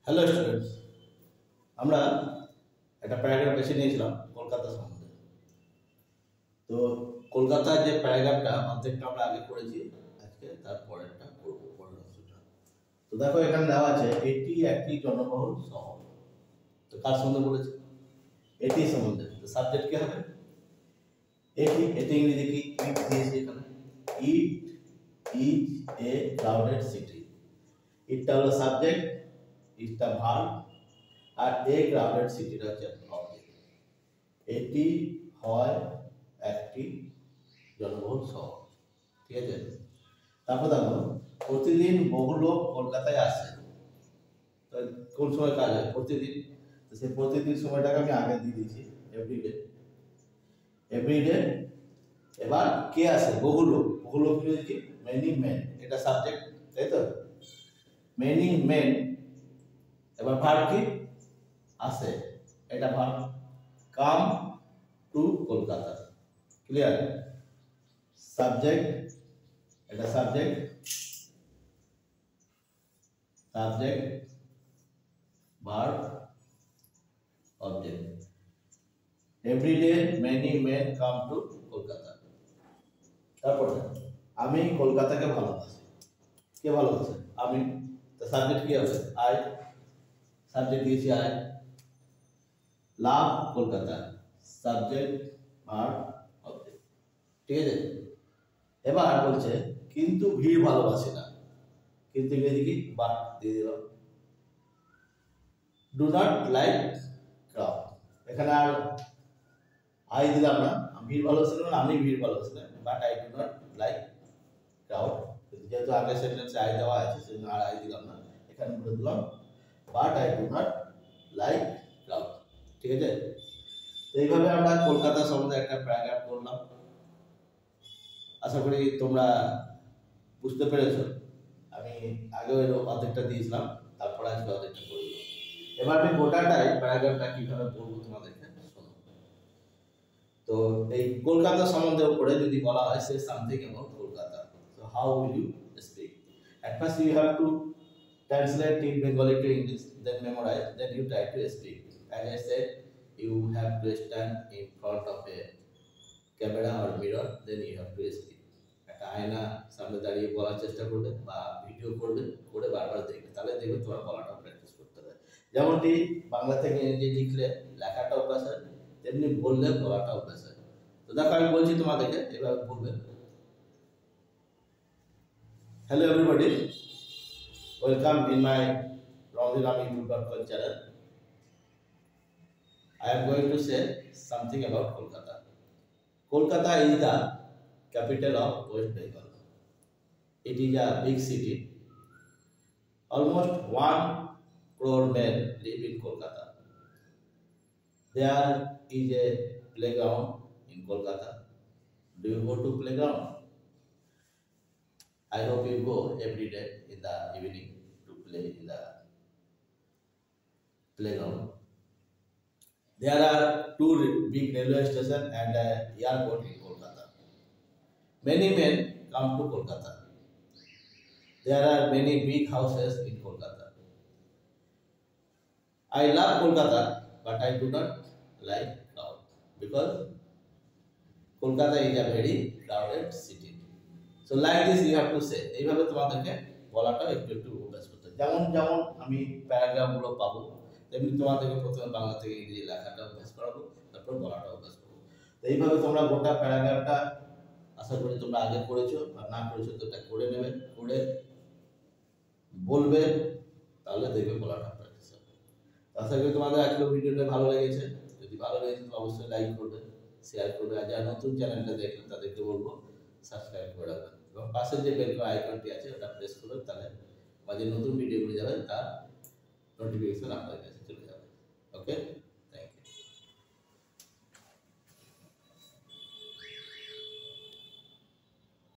Hello students, আমরা একটা paragraph বেছে নিয়েছিলাম কলকাতা সম্বন্ধে। তো কলকাতার যে প্যারাগ্রাফটা অর্ধেকটা আমরা আগে করেছি, আজকে তার পরেরটা করবো, পরের অংশটা। তো দেখো এখানে দেওয়া আছে এটি একটি জনবহুল শহর। তো কার সম্বন্ধে বলেছে? এটি সম্বন্ধে। তো সাবজেক্ট কি হবে? এটি ইংরেজি কি ইট দিয়েছে এখানে। It is a crowded city. ইটটা হলো সাবজেক্ট, ইটটা ভার্ব, আর এ ক্রাউডেড সিটিটা হচ্ছে অবজেক্ট। এটি হয় একটি জনবহুল শহর, ঠিক আছে। তারপর দেখো প্রতিদিন বহু লোক কলকাতায় আসে। তো কোন সময় কাজ হয়? প্রতিদিন। তো সেই প্রতিদিন সময়টাকে আমি আগে দিয়ে দিয়েছি, এভরিডে। এভরিডে। এবার কে আসে? বহু লোক। বহু লোক কি? Many men. এটা সাবজেক্ট, তাই তো? Many men. এবার ভার্ব কি? আসে, এটা verb. Come to Kolkata. Clear? Subject, এটা subject, subject verb object. Everyday many men come to Kolkata. তারপর আমি কলকাতাকে ভালোবাসি। কে ভালোবাসে? আমি। তো সাবজেক্ট কি হবে? আই। সাবজেক্ট দিয়েছি I. Love Kolkata, subject verb object, ঠিক আছে। এবার বলছে কিন্তু ভিড় ভালোবাসি না। কিন্তু ইংরেজি কি? বাট দিয়ে দিলাম। Do not like crowd. এখানে আর আই দিলাম না। ভিড় ভালোবাসি না, আমি ভিড় ভালোবাসি না, but I do not like crowd. যেহেতু আগের সেন্টেন্সে আই দেওয়া আছে সেজন্য আর আই দিলাম না, এখানে বলে দিলাম but I do not like crowd, ঠিক আছে। তো এইভাবে আমরা কলকাতা সম্বন্ধে একটা প্যারাগ্রাফ করলাম। আশা করি তোমরা বুঝতে পেরেছ। আমি আগেও এর অর্ধেকটা দিয়েছিলাম, তারপরে আজকে অর্ধেকটা করে দিলাম। এবার আমি গোটাটাই প্যারাগ্রাফটা কিভাবে বলবো তোমাদেরকে শোনো। তো এই কলকাতা সম্বন্ধে উপরে যদি বলা হয় সে something about Kolkata, so how will you speak? At first you have to translate in Bengali to English, then memorize, then you try to speak. As I said, you have to stand in front of a camera or mirror, then you have to speak. একটা আয়না সামনে দাঁড়িয়ে বলার চেষ্টা করবে বা video করবে, করে বারবার দেখবে, তাহলে দেখবে তোমার বলাটা প্র্যাকটিস করতে হবে। যেমনটি বাংলা থেকে ইংরেজি লিখলে লেখাটা অভ্যাস হয়, তেমনি বললে বলাটা অভ্যাস হয়। তো দেখো আমি বলছি তোমাদেরকে, এভাবে বলবে। Hello everybody, welcome in my rondiramyoutube.com channel. I am going to say something about Kolkata. Kolkata is the capital of West Bengal. It is a big city. Almost 1 crore men live in Kolkata. There is a playground in Kolkata. Do you go to playground? I hope you go every day in the evening to play in the playground. There are 2 big railway stations and an airport in Kolkata. Many men come to Kolkata. There are many big houses in Kolkata. I love Kolkata, but I do not like crowd because Kolkata is a very crowded city. So like this you have to say. এইভাবে তোমাদেরকে বলাটা একটু একটু অভ্যাস করতে হবে। যেমন যেমন আমি প্যারাগ্রাফগুলো পাবো, তেমনি তোমাদেরকে প্রথমে বাংলা থেকে ইংরেজি লেখাটা অভ্যাস করাবো, তারপর বলাটা অভ্যাস করবো। তো এইভাবে তোমরা গোটা প্যারাগ্রাফটা আশা করি তোমরা আগে করেছো, আর না করেছো তো এটা করে নেবে, করে বলবে, তাহলে দেখবে বলাটা প্র্যাকটিস হবে। আশা করি তোমাদের আজকের ভিডিওটা ভালো লেগেছে। যদি ভালো লেগেছে তো অবশ্যই লাইক করবে, শেয়ার করবে, আর যারা নতুন চ্যানেলটা দেখবেন তাদেরকে বলবো সাবস্ক্রাইব করে রাখবেন এবং পাশের যে বেল আইকনটি আছে ওটা প্রেস করবেন, তাহলে আমাদের নতুন ভিডিওগুলো যাবে তার নোটিফিকেশন আপনার কাছে চলে যাবে। ওকে।